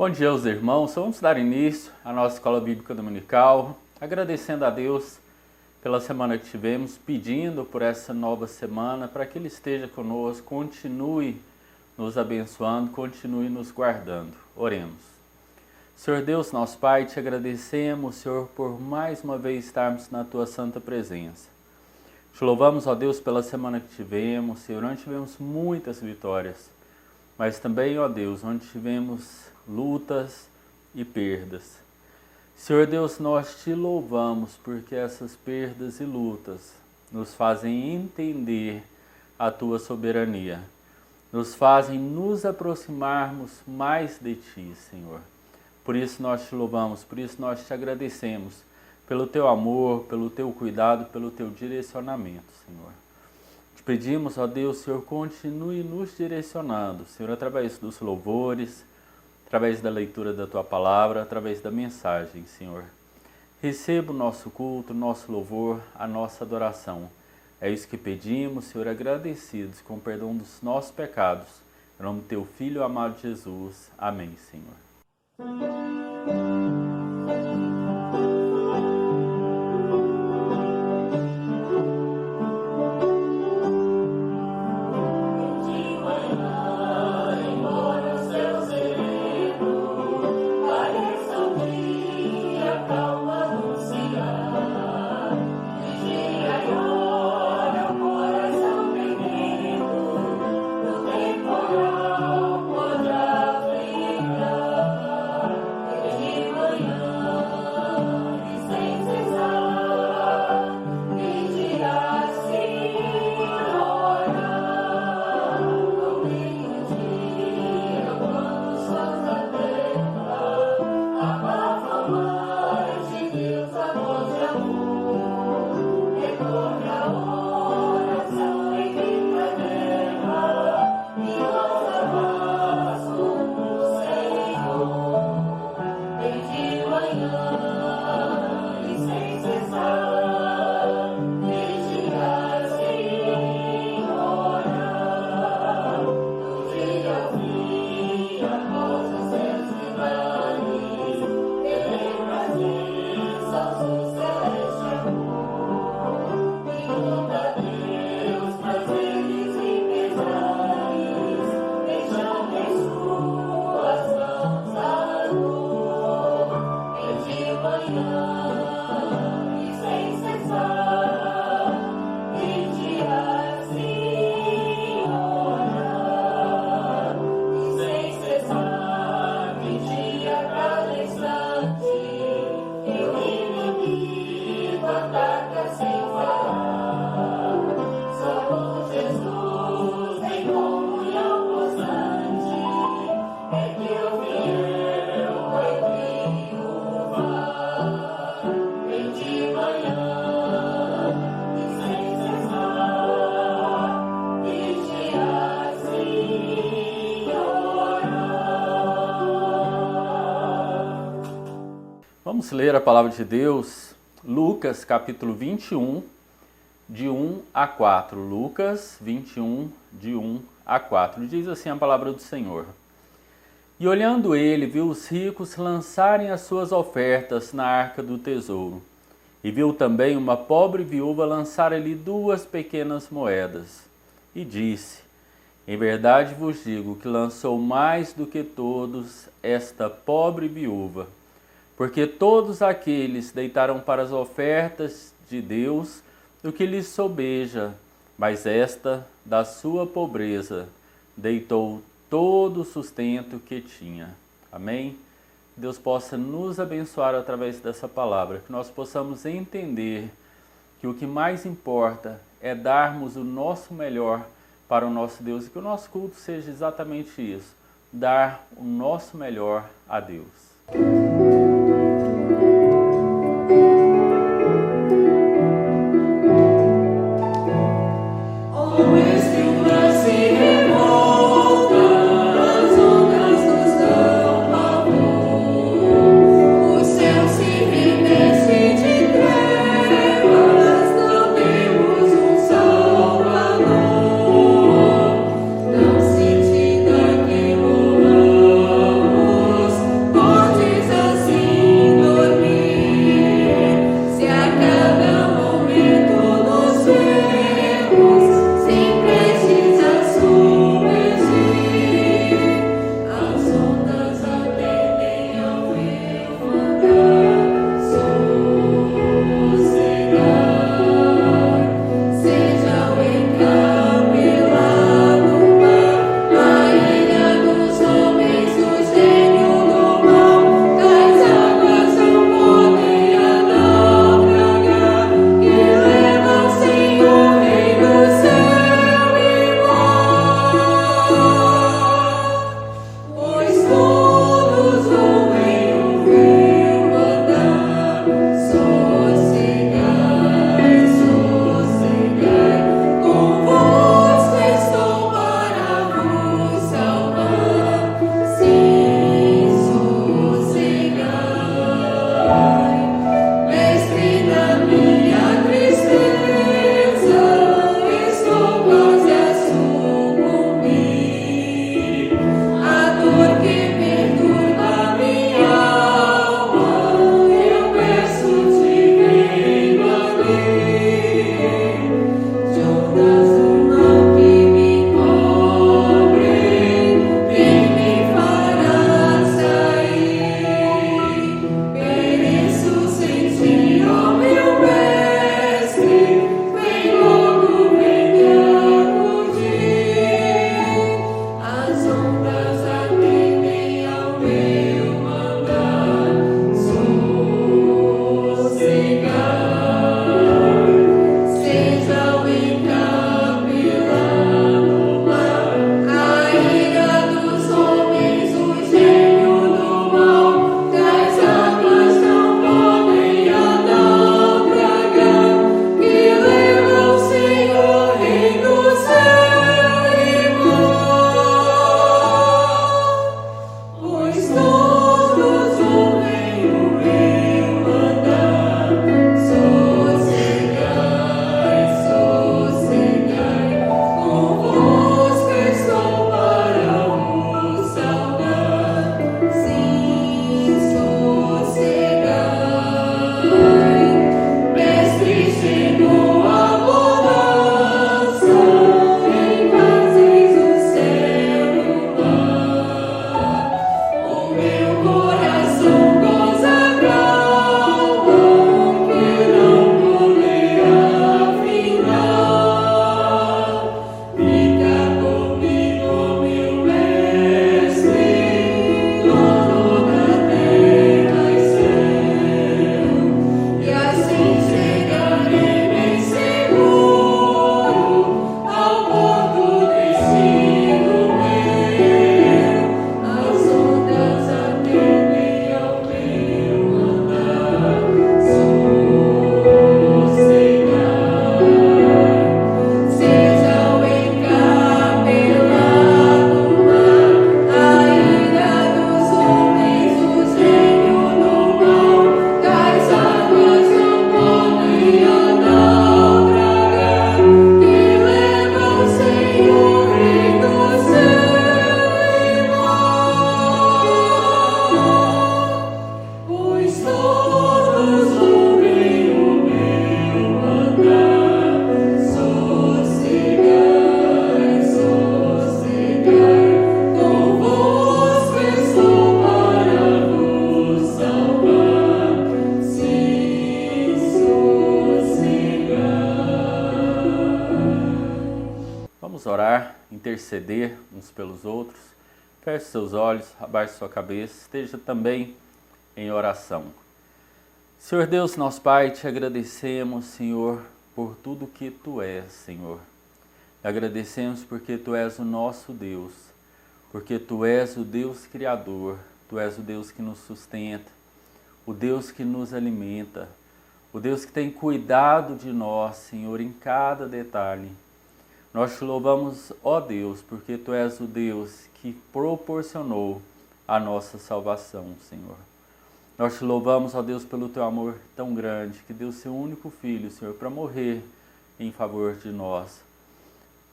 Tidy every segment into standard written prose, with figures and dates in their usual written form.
Bom dia aos irmãos, vamos dar início à nossa Escola Bíblica Dominical, agradecendo a Deus pela semana que tivemos, pedindo por essa nova semana, para que Ele esteja conosco, continue nos abençoando, continue nos guardando. Oremos. Senhor Deus, nosso Pai, te agradecemos, Senhor, por mais uma vez estarmos na Tua santa presença. Te louvamos, ó Deus, pela semana que tivemos, Senhor, onde tivemos muitas vitórias, mas também, ó Deus, onde tivemos lutas e perdas. Senhor Deus, nós te louvamos porque essas perdas e lutas nos fazem entender a Tua soberania, nos fazem nos aproximarmos mais de Ti, Senhor. Por isso nós te louvamos, por isso nós te agradecemos pelo Teu amor, pelo Teu cuidado, pelo Teu direcionamento, Senhor. Te pedimos, ó Deus, Senhor, continue nos direcionando, Senhor, através dos louvores, através da leitura da Tua palavra, através da mensagem, Senhor. Receba o nosso culto, o nosso louvor, a nossa adoração. É isso que pedimos, Senhor, agradecidos com o perdão dos nossos pecados. Em nome do Teu Filho amado Jesus. Amém, Senhor. Vamos ler a palavra de Deus, Lucas capítulo 21, de 1 a 4. Lucas 21, de 1 a 4. Diz assim a palavra do Senhor. E olhando ele, viu os ricos lançarem as suas ofertas na arca do tesouro. E viu também uma pobre viúva lançar ali 2 pequenas moedas. E disse, em verdade vos digo que lançou mais do que todos esta pobre viúva. Porque todos aqueles deitaram para as ofertas de Deus o que lhes sobeja, mas esta, da sua pobreza, deitou todo o sustento que tinha. Amém? Deus possa nos abençoar através dessa palavra, que nós possamos entender que o que mais importa é darmos o nosso melhor para o nosso Deus e que o nosso culto seja exatamente isso, dar o nosso melhor a Deus. interceder uns pelos outros. Feche seus olhos, abaixe sua cabeça, esteja também em oração. Senhor Deus, nosso Pai, te agradecemos, Senhor, por tudo que Tu és, Senhor. Agradecemos porque Tu és o nosso Deus, porque Tu és o Deus Criador, Tu és o Deus que nos sustenta, o Deus que nos alimenta, o Deus que tem cuidado de nós, Senhor, em cada detalhe. Nós te louvamos, ó Deus, porque Tu és o Deus que proporcionou a nossa salvação, Senhor. Nós te louvamos, ó Deus, pelo Teu amor tão grande, que deu Seu único Filho, Senhor, para morrer em favor de nós,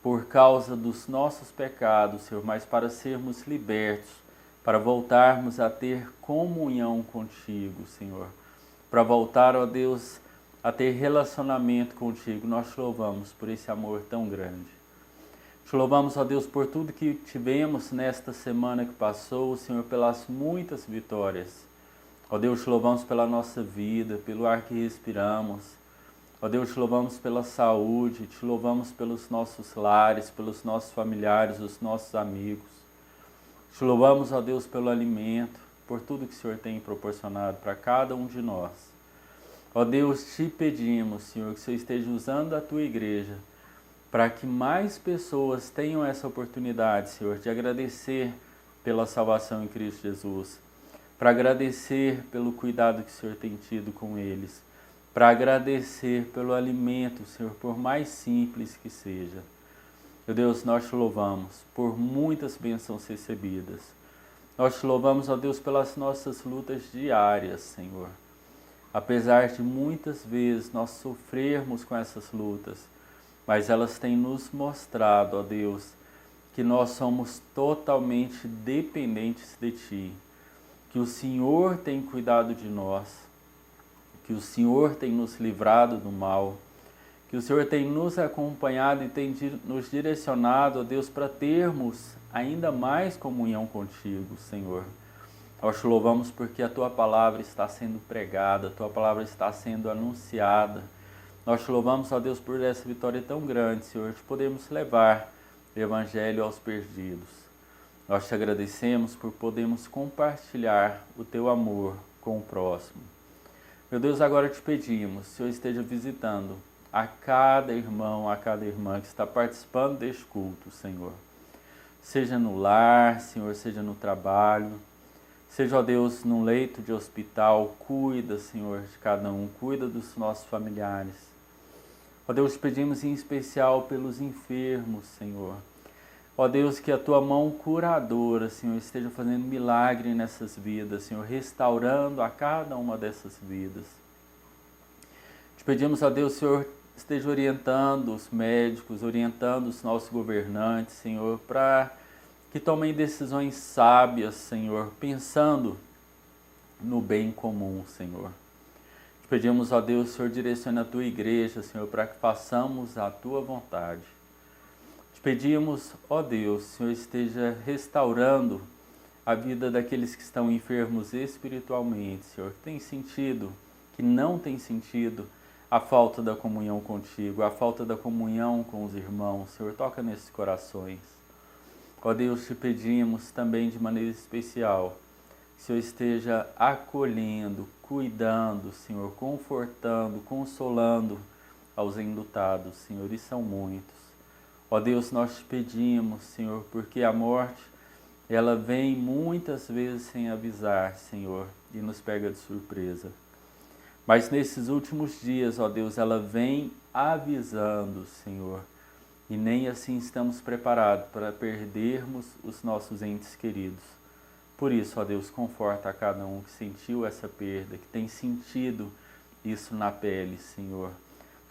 por causa dos nossos pecados, Senhor, mas para sermos libertos, para voltarmos a ter comunhão contigo, Senhor, para voltar, ó Deus, a ter relacionamento contigo. Nós te louvamos por esse amor tão grande. Te louvamos, ó Deus, por tudo que tivemos nesta semana que passou, Senhor, pelas muitas vitórias. Ó Deus, te louvamos pela nossa vida, pelo ar que respiramos. Ó Deus, te louvamos pela saúde, te louvamos pelos nossos lares, pelos nossos familiares, os nossos amigos. Te louvamos, ó Deus, pelo alimento, por tudo que o Senhor tem proporcionado para cada um de nós. Ó Deus, te pedimos, Senhor, que o Senhor esteja usando a Tua igreja para que mais pessoas tenham essa oportunidade, Senhor, de agradecer pela salvação em Cristo Jesus, para agradecer pelo cuidado que o Senhor tem tido com eles, para agradecer pelo alimento, Senhor, por mais simples que seja. Meu Deus, nós te louvamos por muitas bênçãos recebidas. Nós te louvamos, ó Deus, pelas nossas lutas diárias, Senhor. Apesar de muitas vezes nós sofrermos com essas lutas, mas elas têm nos mostrado, ó Deus, que nós somos totalmente dependentes de Ti, que o Senhor tem cuidado de nós, que o Senhor tem nos livrado do mal, que o Senhor tem nos acompanhado e tem nos direcionado, ó Deus, para termos ainda mais comunhão contigo, Senhor. Nós te louvamos porque a Tua palavra está sendo pregada, a Tua palavra está sendo anunciada. Nós te louvamos, ó Deus, por essa vitória tão grande, Senhor, de podermos levar o Evangelho aos perdidos. Nós te agradecemos por podermos compartilhar o Teu amor com o próximo. Meu Deus, agora te pedimos, que o Senhor esteja visitando a cada irmão, a cada irmã que está participando deste culto, Senhor. Seja no lar, Senhor, seja no trabalho, seja, ó Deus, num leito de hospital, cuida, Senhor, de cada um, cuida dos nossos familiares. Ó Deus, te pedimos em especial pelos enfermos, Senhor. Ó Deus, que a Tua mão curadora, Senhor, esteja fazendo milagre nessas vidas, Senhor, restaurando a cada uma dessas vidas. Te pedimos, ó Deus, Senhor, esteja orientando os médicos, orientando os nossos governantes, Senhor, para que tomem decisões sábias, Senhor, pensando no bem comum, Senhor. Te pedimos, ó Deus, Senhor, direcione a Tua igreja, Senhor, para que façamos a Tua vontade. Te pedimos, ó Deus, Senhor, esteja restaurando a vida daqueles que estão enfermos espiritualmente, Senhor, que tem sentido, que não tem sentido a falta da comunhão contigo, a falta da comunhão com os irmãos, Senhor, toca nesses corações. Ó Deus, te pedimos também de maneira especial que o Senhor esteja acolhendo, cuidando, Senhor, confortando, consolando aos enlutados, Senhor, e são muitos. Ó Deus, nós te pedimos, Senhor, porque a morte, ela vem muitas vezes sem avisar, Senhor, e nos pega de surpresa. Mas nesses últimos dias, ó Deus, ela vem avisando, Senhor, e nem assim estamos preparados para perdermos os nossos entes queridos. Por isso, ó Deus, conforta a cada um que sentiu essa perda, que tem sentido isso na pele, Senhor.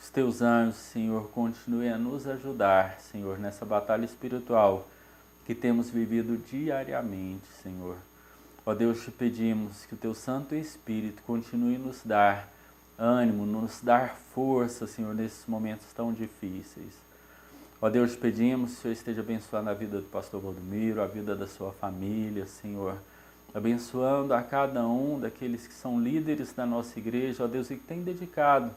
Os Teus anjos, Senhor, continuem a nos ajudar, Senhor, nessa batalha espiritual que temos vivido diariamente, Senhor. Ó Deus, te pedimos que o Teu Santo Espírito continue a nos dar ânimo, nos dar força, Senhor, nesses momentos tão difíceis. Ó Deus, te pedimos que o Senhor esteja abençoando a vida do pastor Valdomiro, a vida da sua família, Senhor. Abençoando a cada um daqueles que são líderes da nossa igreja, ó Deus, e que tem dedicado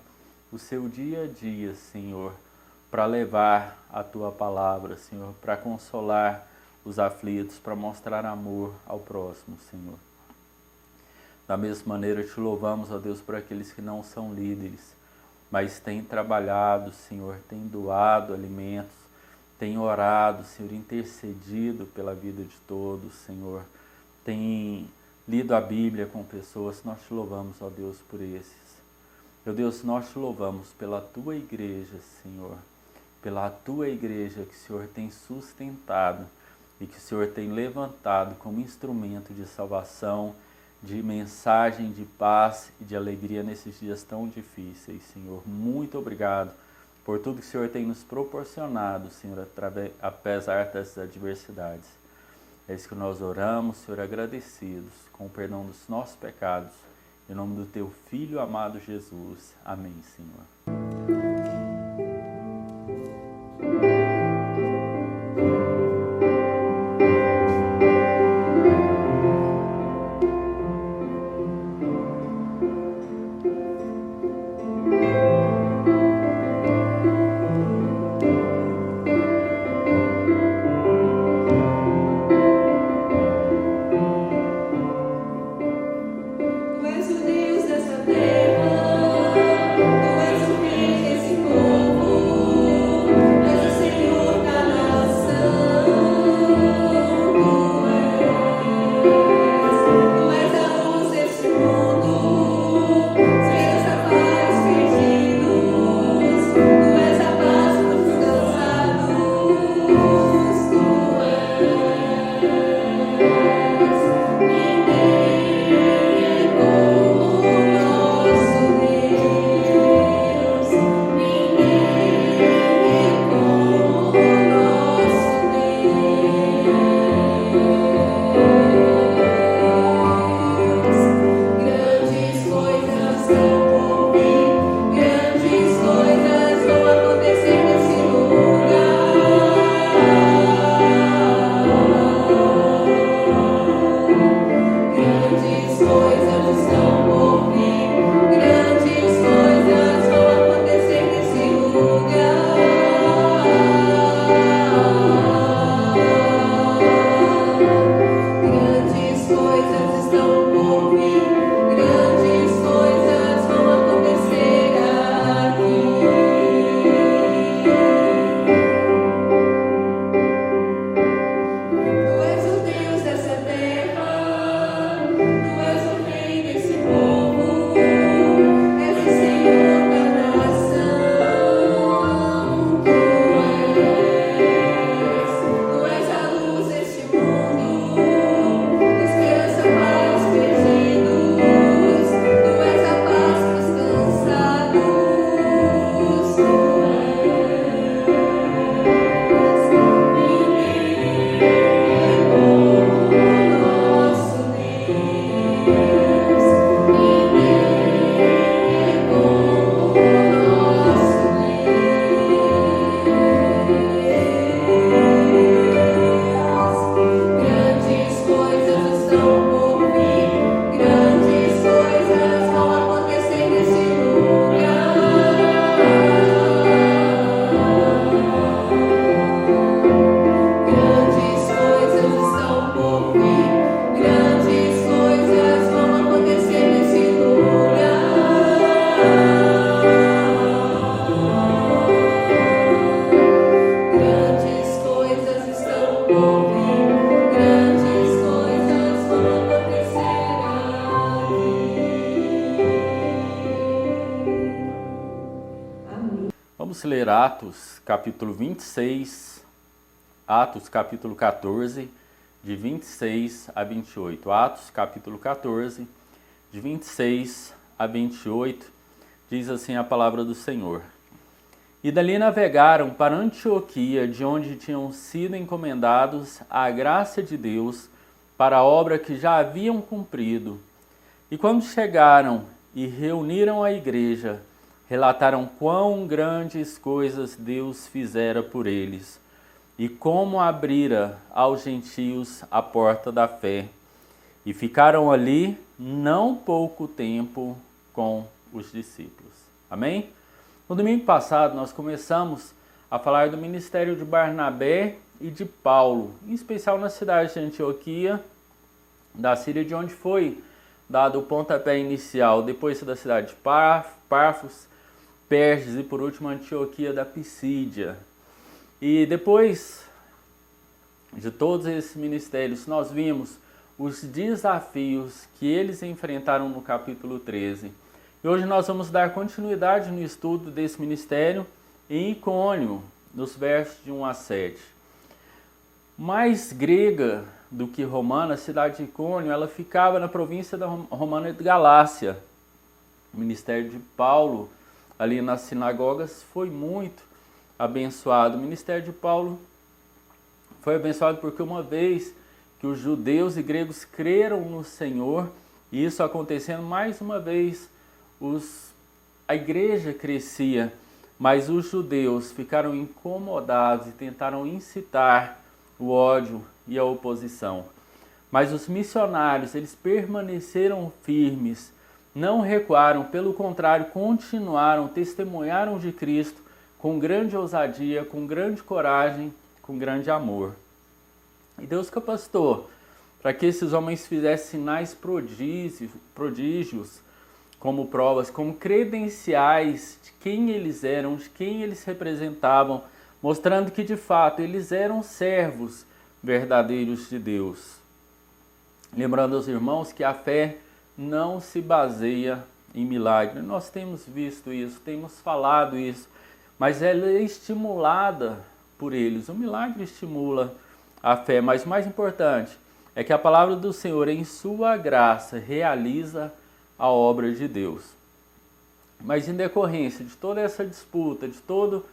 o seu dia a dia, Senhor, para levar a Tua palavra, Senhor, para consolar os aflitos, para mostrar amor ao próximo, Senhor. Da mesma maneira, te louvamos, ó Deus, por aqueles que não são líderes, mas têm trabalhado, Senhor, têm doado alimentos, têm orado, Senhor, intercedido pela vida de todos, Senhor, têm lido a Bíblia com pessoas. Nós te louvamos, ó Deus, por esses. Meu Deus, nós te louvamos pela Tua igreja, Senhor, pela Tua igreja que o Senhor tem sustentado e que o Senhor tem levantado como instrumento de salvação, de mensagem de paz e de alegria nesses dias tão difíceis, Senhor. Muito obrigado por tudo que o Senhor tem nos proporcionado, Senhor, apesar das adversidades. É isso que nós oramos, Senhor, agradecidos, com o perdão dos nossos pecados, em nome do Teu Filho amado Jesus. Amém, Senhor. Vamos ler Atos, capítulo 26, Atos, capítulo 14, de 26 a 28. Atos, capítulo 14, de 26 a 28, diz assim a palavra do Senhor. E dali navegaram para Antioquia, de onde tinham sido encomendados à graça de Deus para a obra que já haviam cumprido. E quando chegaram e reuniram a igreja, relataram quão grandes coisas Deus fizera por eles e como abrira aos gentios a porta da fé. E ficaram ali não pouco tempo com os discípulos. Amém? No domingo passado nós começamos a falar do ministério de Barnabé e de Paulo, em especial na cidade de Antioquia, da Síria, de onde foi dado o pontapé inicial, depois da cidade de Pafos, Perges e por último Antioquia da Pisídia. E depois de todos esses ministérios, nós vimos os desafios que eles enfrentaram no capítulo 13. E hoje nós vamos dar continuidade no estudo desse ministério em Icônio, nos versos de 1 a 7. Mais grega do que romana, a cidade de Icônio, ela ficava na província da romana de Galácia. O ministério de Paulo ali nas sinagogas foi muito abençoado. O ministério de Paulo foi abençoado porque uma vez que os judeus e gregos creram no Senhor, e isso acontecendo mais uma vez, a igreja crescia, mas os judeus ficaram incomodados e tentaram incitar o ódio e a oposição. Mas os missionários, eles permaneceram firmes, não recuaram, pelo contrário, continuaram, testemunharam de Cristo com grande ousadia, com grande coragem, com grande amor. E Deus capacitou para que esses homens fizessem sinais prodígios, como provas, como credenciais de quem eles eram, de quem eles representavam, mostrando que de fato eles eram servos verdadeiros de Deus. Lembrando aos irmãos que a fé não se baseia em milagre. Nós temos visto isso, temos falado isso, mas ela é estimulada por eles. O milagre estimula a fé, mas o mais importante é que a palavra do Senhor, em sua graça, realiza a obra de Deus. Mas em decorrência de toda essa disputa, de todo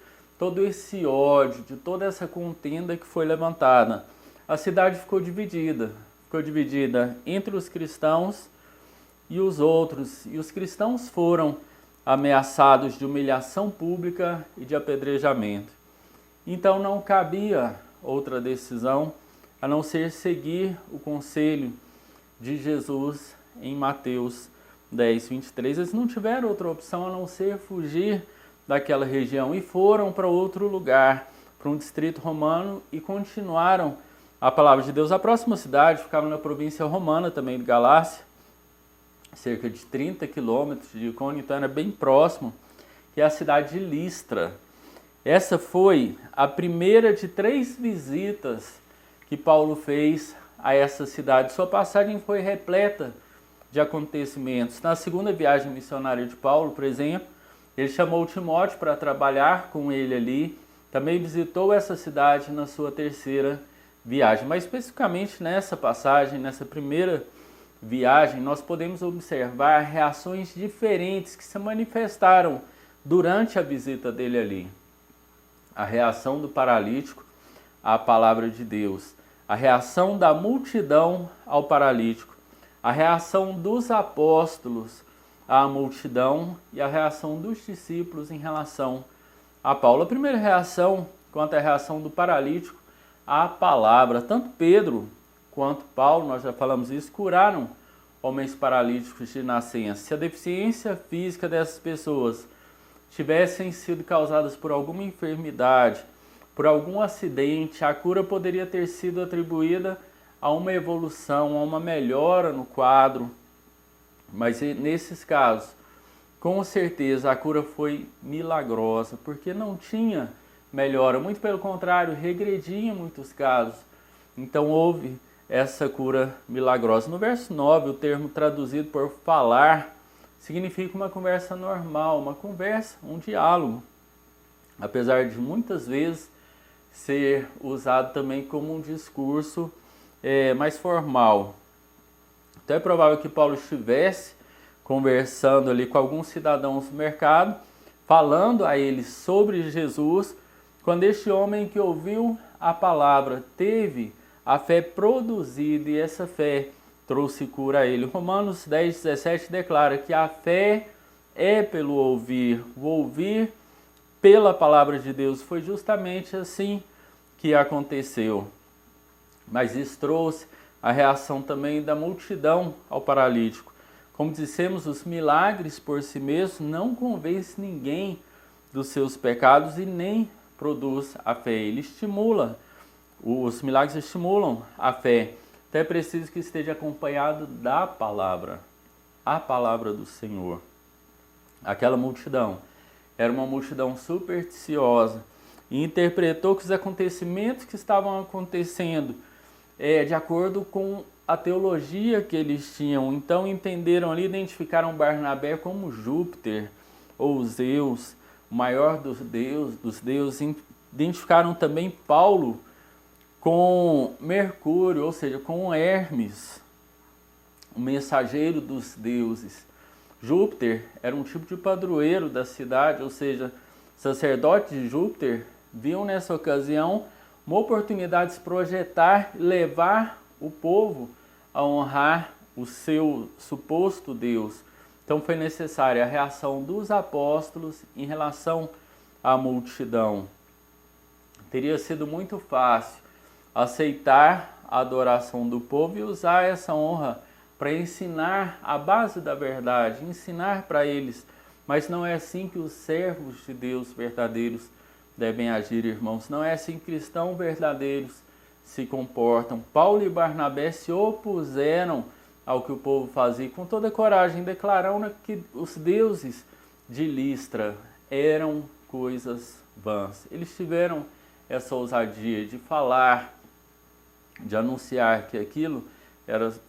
esse ódio, de toda essa contenda que foi levantada, a cidade ficou dividida entre os cristãos e os outros, e os cristãos foram ameaçados de humilhação pública e de apedrejamento. Então não cabia outra decisão a não ser seguir o conselho de Jesus em Mateus 10, 23. Eles não tiveram outra opção a não ser fugir daquela região e foram para outro lugar, para um distrito romano, e continuaram a palavra de Deus. A próxima cidade ficava na província romana também de Galácia, cerca de 30 quilômetros de Icônio, então era bem próximo, que é a cidade de Listra. Essa foi a primeira de 3 visitas que Paulo fez a essa cidade. Sua passagem foi repleta de acontecimentos. Na segunda viagem missionária de Paulo, por exemplo, ele chamou Timóteo para trabalhar com ele ali. Também visitou essa cidade na sua terceira viagem. Mas especificamente nessa passagem, nessa primeira viagem, nós podemos observar reações diferentes que se manifestaram durante a visita dele ali. A reação do paralítico à palavra de Deus, a reação da multidão ao paralítico, a reação dos apóstolos à multidão e a reação dos discípulos em relação a Paulo. A primeira reação, quanto à reação do paralítico à palavra, tanto Pedro quanto Paulo, nós já falamos isso, curaram homens paralíticos de nascença. Se a deficiência física dessas pessoas tivessem sido causadas por alguma enfermidade, por algum acidente, a cura poderia ter sido atribuída a uma evolução, a uma melhora no quadro. Mas nesses casos, com certeza a cura foi milagrosa, porque não tinha melhora, muito pelo contrário, regredia em muitos casos. Então houve essa cura milagrosa. No verso 9, o termo traduzido por falar significa uma conversa normal, uma conversa, um diálogo, apesar de muitas vezes ser usado também como um discurso mais formal. Então é provável que Paulo estivesse conversando ali com alguns cidadãos do mercado, falando a eles sobre Jesus, quando este homem que ouviu a palavra teve a fé produzida e essa fé trouxe cura a ele. Romanos 10, 17 declara que a fé é pelo ouvir, o ouvir pela palavra de Deus. Foi justamente assim que aconteceu. Mas isso trouxe a reação também da multidão ao paralítico. Como dissemos, os milagres por si mesmos não convencem ninguém dos seus pecados e nem produz a fé. Os milagres estimulam a fé. Então é preciso que esteja acompanhado da palavra, a palavra do Senhor. Aquela multidão era uma multidão supersticiosa e interpretou que os acontecimentos que estavam acontecendo de acordo com a teologia que eles tinham. Então entenderam ali, identificaram Barnabé como Júpiter ou Zeus, o maior dos deuses. Identificaram também Paulo com Mercúrio, ou seja, com Hermes, o mensageiro dos deuses. Júpiter era um tipo de padroeiro da cidade, ou seja, sacerdotes de Júpiter viam nessa ocasião uma oportunidade de se projetar e levar o povo a honrar o seu suposto Deus. Então foi necessária a reação dos apóstolos em relação à multidão. Teria sido muito fácil aceitar a adoração do povo e usar essa honra para ensinar a base da verdade, ensinar para eles. Mas não é assim que os servos de Deus verdadeiros devem agir, irmãos. Não é assim que cristãos verdadeiros se comportam. Paulo e Barnabé se opuseram ao que o povo fazia com toda coragem, declarando que os deuses de Listra eram coisas vãs. Eles tiveram essa ousadia de falar, de anunciar que aquilo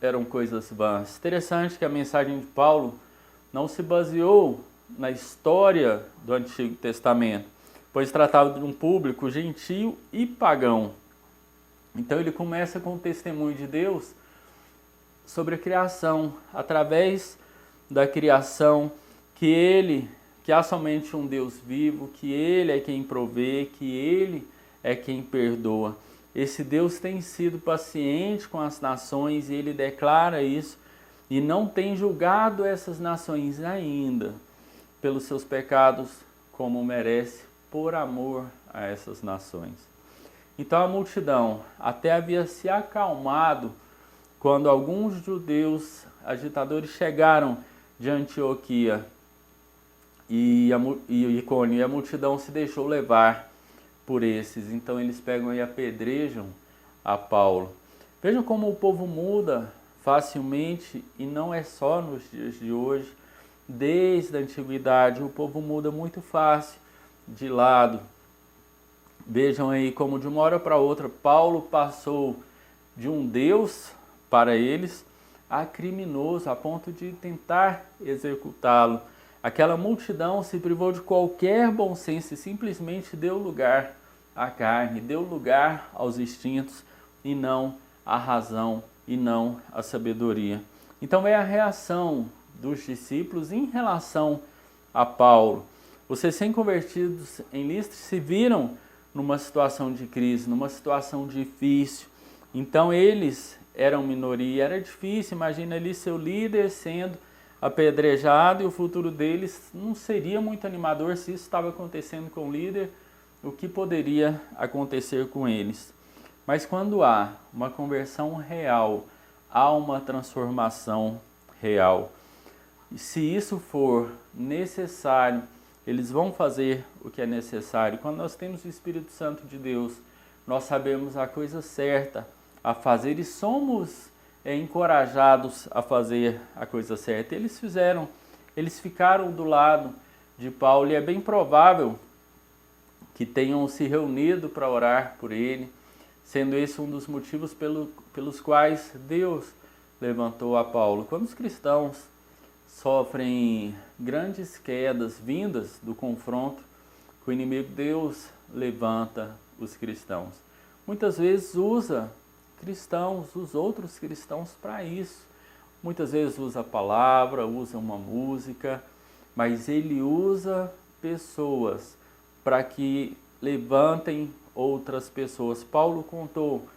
eram coisas vãs. Interessante que a mensagem de Paulo não se baseou na história do Antigo Testamento, pois tratava de um público gentio e pagão. Então ele começa com o testemunho de Deus sobre a criação, através da criação, que há somente um Deus vivo, que Ele é quem provê, que Ele é quem perdoa. Esse Deus tem sido paciente com as nações e Ele declara isso e não tem julgado essas nações ainda pelos seus pecados como merece, por amor a essas nações. Então a multidão até havia se acalmado quando alguns judeus agitadores chegaram de Antioquia e Icônio, e a multidão se deixou levar por esses. Então eles pegam e apedrejam a Paulo. Vejam como o povo muda facilmente, e não é só nos dias de hoje. Desde a antiguidade o povo muda muito fácil de lado. Vejam aí como de uma hora para outra Paulo passou de um Deus para eles a criminoso, a ponto de tentar executá-lo. Aquela multidão se privou de qualquer bom senso e simplesmente deu lugar à carne, deu lugar aos instintos e não à razão e não à sabedoria. Então é a reação dos discípulos em relação a Paulo. Os recém-convertidos em Listra se viram numa situação de crise, numa situação difícil. Então eles eram minoria, era difícil. Imagina ali seu líder sendo apedrejado e o futuro deles não seria muito animador. Se isso estava acontecendo com o líder, o que poderia acontecer com eles? Mas quando há uma conversão real, há uma transformação real. E se isso for necessário, eles vão fazer o que é necessário. Quando nós temos o Espírito Santo de Deus, nós sabemos a coisa certa a fazer e somos encorajados a fazer a coisa certa. Eles ficaram do lado de Paulo e é bem provável que tenham se reunido para orar por ele, sendo esse um dos motivos pelos quais Deus levantou a Paulo. Quando os cristãos sofrem grandes quedas vindas do confronto com o inimigo, Deus levanta os cristãos. Muitas vezes usa os outros cristãos para isso. Muitas vezes usa a palavra, usa uma música, mas ele usa pessoas para que levantem outras pessoas. Paulo contou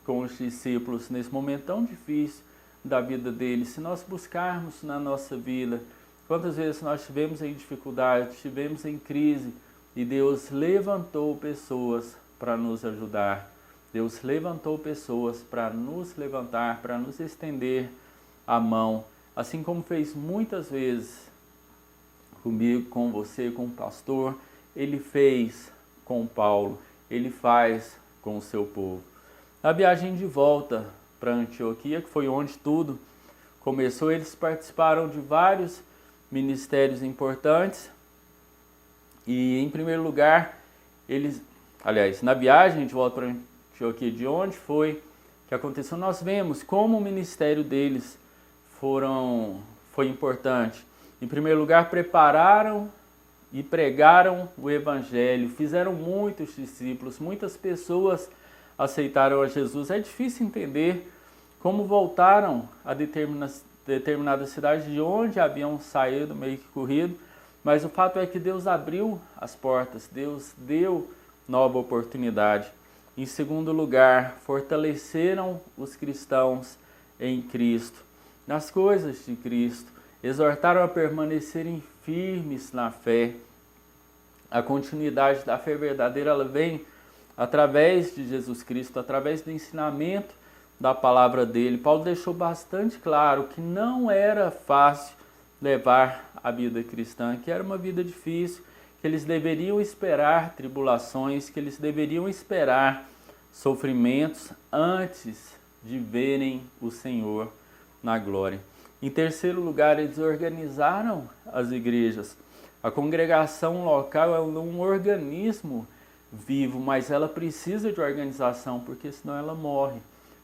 com os discípulos nesse momento tão difícil da vida deles. Se nós buscarmos na nossa vida, quantas vezes nós estivemos em dificuldade, estivemos em crise e Deus levantou pessoas para nos ajudar. Deus levantou pessoas para nos levantar, para nos estender a mão, assim como fez muitas vezes comigo, com você, com o pastor. Ele fez com Paulo, ele faz com o seu povo. Na viagem de volta para Antioquia, que foi onde tudo começou, eles participaram de vários ministérios importantes. E em primeiro lugar, na viagem de volta para Antioquia, de onde foi que aconteceu, nós vemos como o ministério deles foi importante. Em primeiro lugar, prepararam e pregaram o evangelho, fizeram muitos discípulos, muitas pessoas aceitaram a Jesus. É difícil entender como voltaram a determinada cidade de onde haviam saído, meio que corrido, mas o fato é que Deus abriu as portas, Deus deu nova oportunidade. Em segundo lugar, fortaleceram os cristãos em Cristo, nas coisas de Cristo, exortaram a permanecerem firmes na fé. A continuidade da fé verdadeira, ela vem através de Jesus Cristo, através do ensinamento da palavra dele. Paulo deixou bastante claro que não era fácil levar a vida cristã, que era uma vida difícil, que eles deveriam esperar tribulações, que eles deveriam esperar sofrimentos antes de verem o Senhor na glória. Em terceiro lugar, eles organizaram as igrejas. A congregação local é um organismo vivo, mas ela precisa de organização, porque senão ela morre,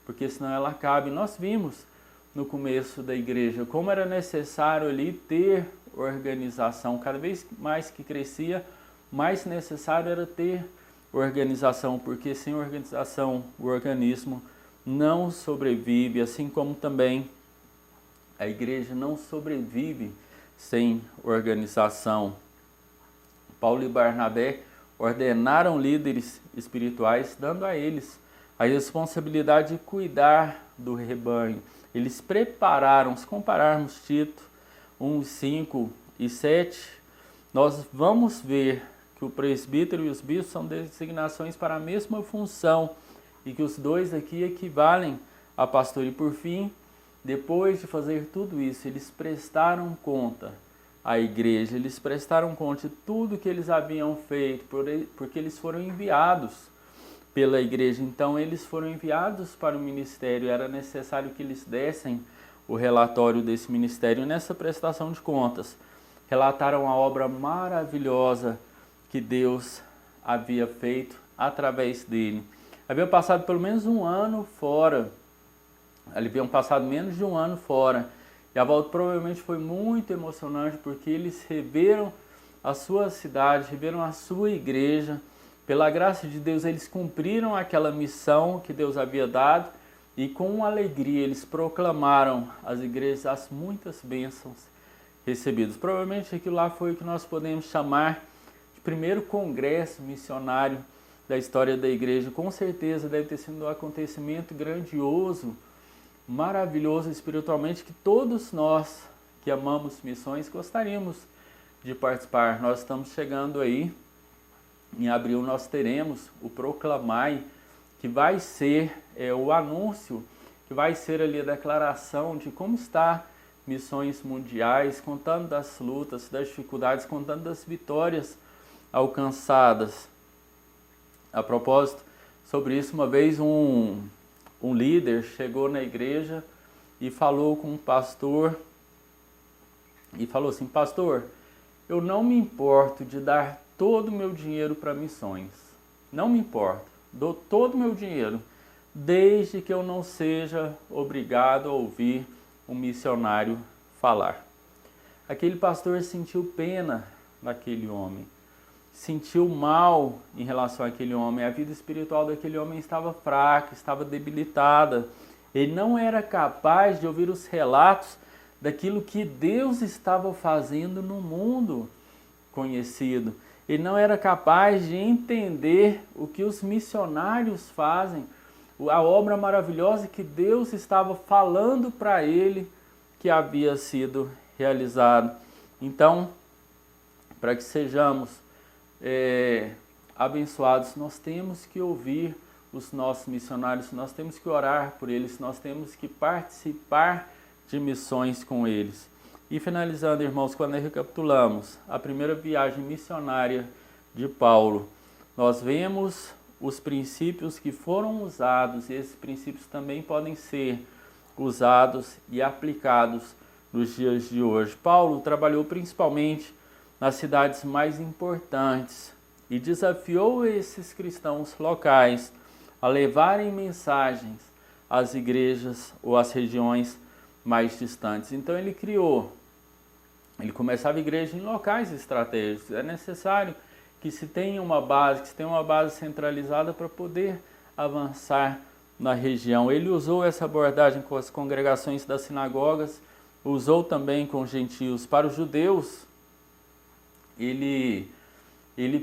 porque senão ela acaba. E nós vimos no começo da igreja como era necessário ali ter organização. Cada vez mais que crescia, mais necessário era ter organização, porque sem organização o organismo não sobrevive, assim como também a igreja não sobrevive sem organização. Paulo e Barnabé ordenaram líderes espirituais, dando a eles a responsabilidade de cuidar do rebanho. Eles prepararam, se compararmos Tito 1, 5 e 7, nós vamos ver que o presbítero e os bispos são designações para a mesma função e que os dois aqui equivalem a pastor. E por fim, depois de fazer tudo isso, eles prestaram conta à igreja, eles prestaram conta de tudo que eles haviam feito, porque eles foram enviados pela igreja. Então eles foram enviados para o ministério, era necessário que eles dessem o relatório desse ministério. Nessa prestação de contas, relataram a obra maravilhosa que Deus havia feito através dele. Haviam passado pelo menos um ano fora, haviam passado menos de um ano fora, e a volta provavelmente foi muito emocionante, porque eles reveram a sua cidade, reveram a sua igreja. Pela graça de Deus, eles cumpriram aquela missão que Deus havia dado, e com alegria eles proclamaram às igrejas as muitas bênçãos recebidas. Provavelmente aquilo lá foi o que nós podemos chamar de primeiro congresso missionário da história da igreja. Com certeza deve ter sido um acontecimento grandioso, maravilhoso espiritualmente, que todos nós que amamos missões gostaríamos de participar. Nós estamos chegando aí, em abril nós teremos o Proclamai, que vai ser o anúncio, que vai ser ali a declaração de como está missões mundiais, contando das lutas, das dificuldades, contando das vitórias alcançadas. A propósito, sobre isso, uma vez um líder chegou na igreja e falou com um pastor e falou assim: pastor, eu não me importo de dar todo o meu dinheiro para missões, não me importo, dou todo o meu dinheiro, desde que eu não seja obrigado a ouvir um missionário falar. Aquele pastor sentiu pena daquele homem, sentiu mal em relação àquele homem. A vida espiritual daquele homem estava fraca, estava debilitada. Ele não era capaz de ouvir os relatos daquilo que Deus estava fazendo no mundo conhecido. Ele não era capaz de entender o que os missionários fazem, a obra maravilhosa que Deus estava falando para ele que havia sido realizado. Então, para que sejamos abençoados, nós temos que ouvir os nossos missionários, nós temos que orar por eles, nós temos que participar de missões com eles. E finalizando, irmãos, quando recapitulamos a primeira viagem missionária de Paulo, nós vemos os princípios que foram usados, e esses princípios também podem ser usados e aplicados nos dias de hoje. Paulo trabalhou principalmente nas cidades mais importantes e desafiou esses cristãos locais a levarem mensagens às igrejas ou às regiões mais distantes. Então ele começava a igreja em locais estratégicos. É necessário que se tenha uma base centralizada para poder avançar na região. Ele usou essa abordagem com as congregações das sinagogas, usou também com os gentios. Para os judeus, ele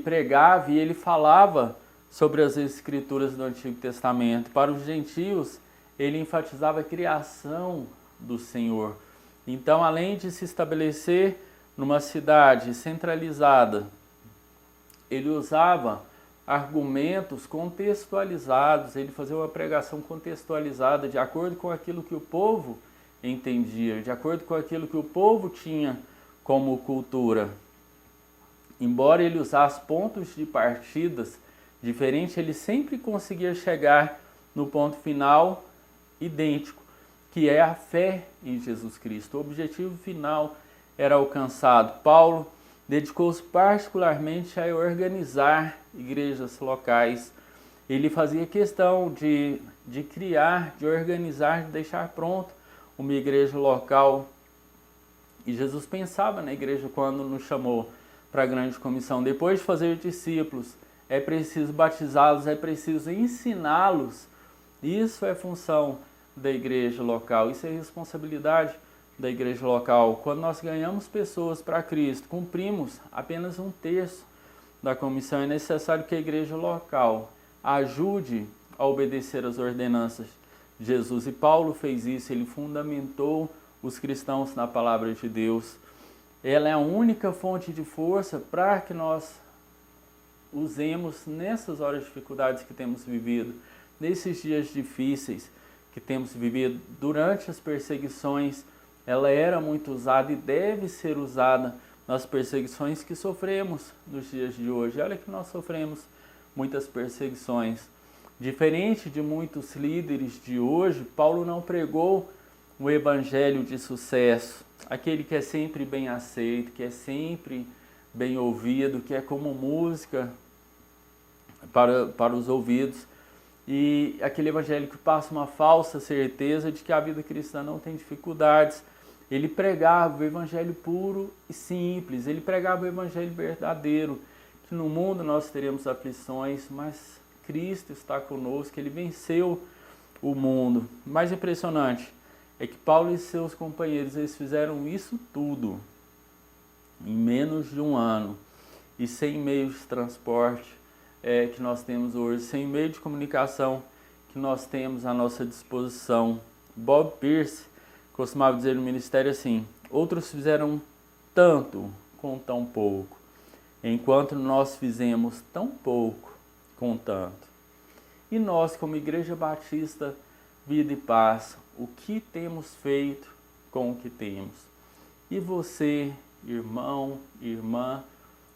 pregava e ele falava sobre as escrituras do Antigo Testamento. Para os gentios, ele enfatizava a criação do Senhor. Então, além de se estabelecer numa cidade centralizada, ele usava argumentos contextualizados, ele fazia uma pregação contextualizada de acordo com aquilo que o povo entendia, de acordo com aquilo que o povo tinha como cultura. Embora ele usasse pontos de partidas diferentes, ele sempre conseguia chegar no ponto final idêntico, que é a fé em Jesus Cristo. O objetivo final era alcançado. Paulo dedicou-se particularmente a organizar igrejas locais. Ele fazia questão de criar, de organizar, de deixar pronto uma igreja local. E Jesus pensava na igreja quando nos chamou para a grande comissão. Depois de fazer discípulos, é preciso batizá-los, é preciso ensiná-los. Isso é função da igreja local, isso é responsabilidade da igreja local. Quando nós ganhamos pessoas para Cristo, cumprimos apenas 1/3 da comissão. É necessário que a igreja local ajude a obedecer às ordenanças de Jesus. E Paulo fez isso, ele fundamentou os cristãos na palavra de Deus. Ela é a única fonte de força para que nós usemos nessas horas de dificuldades que temos vivido, nesses dias difíceis que temos vivido, durante as perseguições. Ela era muito usada e deve ser usada nas perseguições que sofremos nos dias de hoje. Olha que nós sofremos muitas perseguições. Diferente de muitos líderes de hoje, Paulo não pregou um evangelho de sucesso, aquele que é sempre bem aceito, que é sempre bem ouvido, que é como música para os ouvidos, e aquele evangelho que passa uma falsa certeza de que a vida cristã não tem dificuldades. Ele pregava o evangelho puro e simples, ele pregava o evangelho verdadeiro, que no mundo nós teremos aflições, mas Cristo está conosco, ele venceu o mundo. O mais impressionante é que Paulo e seus companheiros, eles fizeram isso tudo em menos de um ano, e sem meios de transporte que nós temos hoje, sem meio de comunicação que nós temos à nossa disposição. Bob Pierce costumava dizer no ministério assim: outros fizeram tanto com tão pouco, enquanto nós fizemos tão pouco com tanto. E nós, como Igreja Batista Vida e Paz, o que temos feito com o que temos? E você, irmão, irmã,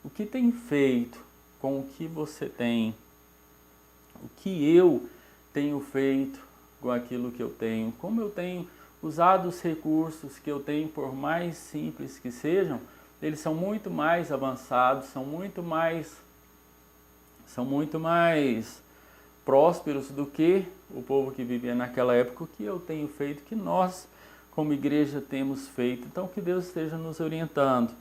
o que tem feito com o que você tem? O que eu tenho feito com aquilo que eu tenho? Como eu tenho usado os recursos que eu tenho, por mais simples que sejam, eles são muito mais avançados, são muito mais prósperos do que o povo que vivia naquela época. O que eu tenho feito, que nós, como igreja, temos feito. Então, que Deus esteja nos orientando,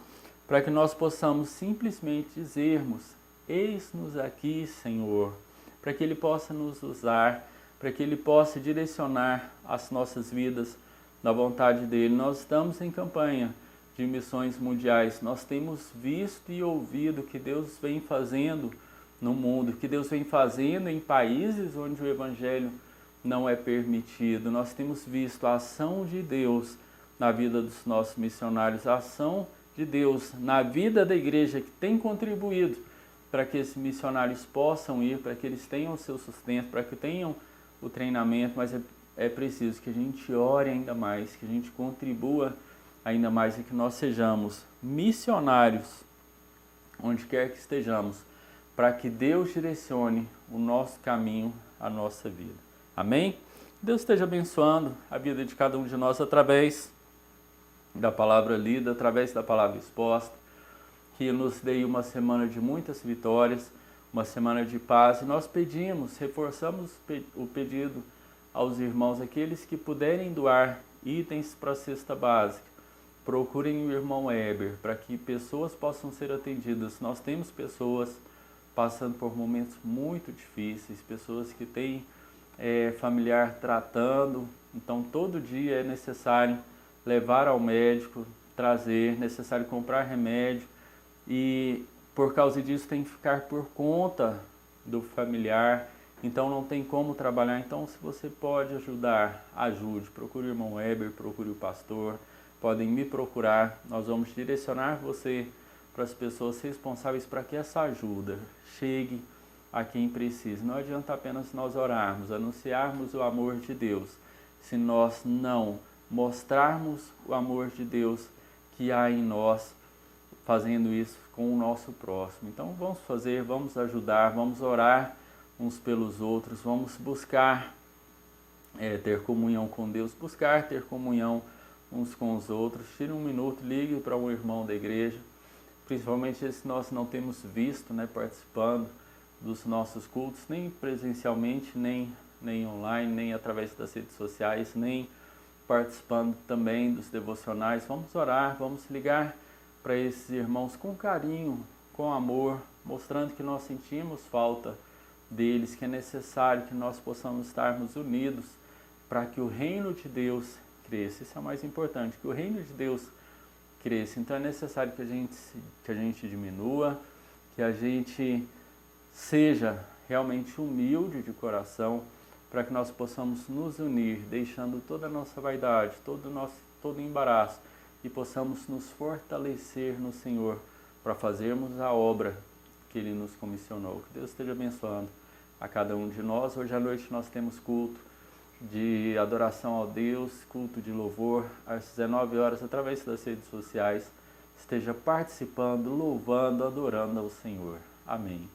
para que nós possamos simplesmente dizermos: eis-nos aqui, Senhor, para que Ele possa nos usar, para que Ele possa direcionar as nossas vidas na vontade dEle. Nós estamos em campanha de missões mundiais, nós temos visto e ouvido o que Deus vem fazendo no mundo, que Deus vem fazendo em países onde o Evangelho não é permitido. Nós temos visto a ação de Deus na vida dos nossos missionários, a ação de Deus na vida da igreja, que tem contribuído para que esses missionários possam ir, para que eles tenham o seu sustento, para que tenham o treinamento, mas é preciso que a gente ore ainda mais, que a gente contribua ainda mais e que nós sejamos missionários onde quer que estejamos, para que Deus direcione o nosso caminho, a nossa vida. Amém? Deus esteja abençoando a vida de cada um de nós através da palavra lida, através da palavra exposta, que nos dê uma semana de muitas vitórias, uma semana de paz. E nós pedimos, reforçamos o pedido aos irmãos, aqueles que puderem doar itens para a cesta básica, procurem o irmão Heber, para que pessoas possam ser atendidas. Nós temos pessoas passando por momentos muito difíceis, pessoas que têm familiar tratando, então todo dia é necessário levar ao médico, trazer, necessário comprar remédio, e por causa disso tem que ficar por conta do familiar, então não tem como trabalhar. Então, se você pode ajudar, ajude, procure o irmão Heber, procure o pastor, podem me procurar, nós vamos direcionar você para as pessoas responsáveis para que essa ajuda chegue a quem precisa. Não adianta apenas nós orarmos, anunciarmos o amor de Deus, se nós não mostrarmos o amor de Deus que há em nós, fazendo isso com o nosso próximo. Então vamos fazer, vamos ajudar, vamos orar uns pelos outros, vamos buscar ter comunhão com Deus, buscar ter comunhão uns com os outros. Tire um minuto, ligue para um irmão da igreja, principalmente esse nós não temos visto, participando dos nossos cultos, nem presencialmente, nem online, nem através das redes sociais, nem participando também dos devocionais. Vamos orar, vamos ligar para esses irmãos com carinho, com amor, mostrando que nós sentimos falta deles, que é necessário que nós possamos estarmos unidos para que o reino de Deus cresça. Isso é o mais importante, que o reino de Deus cresça. Então é necessário que a gente diminua, que a gente seja realmente humilde de coração, para que nós possamos nos unir, deixando toda a nossa vaidade, todo embaraço, e possamos nos fortalecer no Senhor para fazermos a obra que Ele nos comissionou. Que Deus esteja abençoando a cada um de nós. Hoje à noite nós temos culto de adoração ao Deus, culto de louvor, às 19 horas, através das redes sociais. Esteja participando, louvando, adorando ao Senhor. Amém.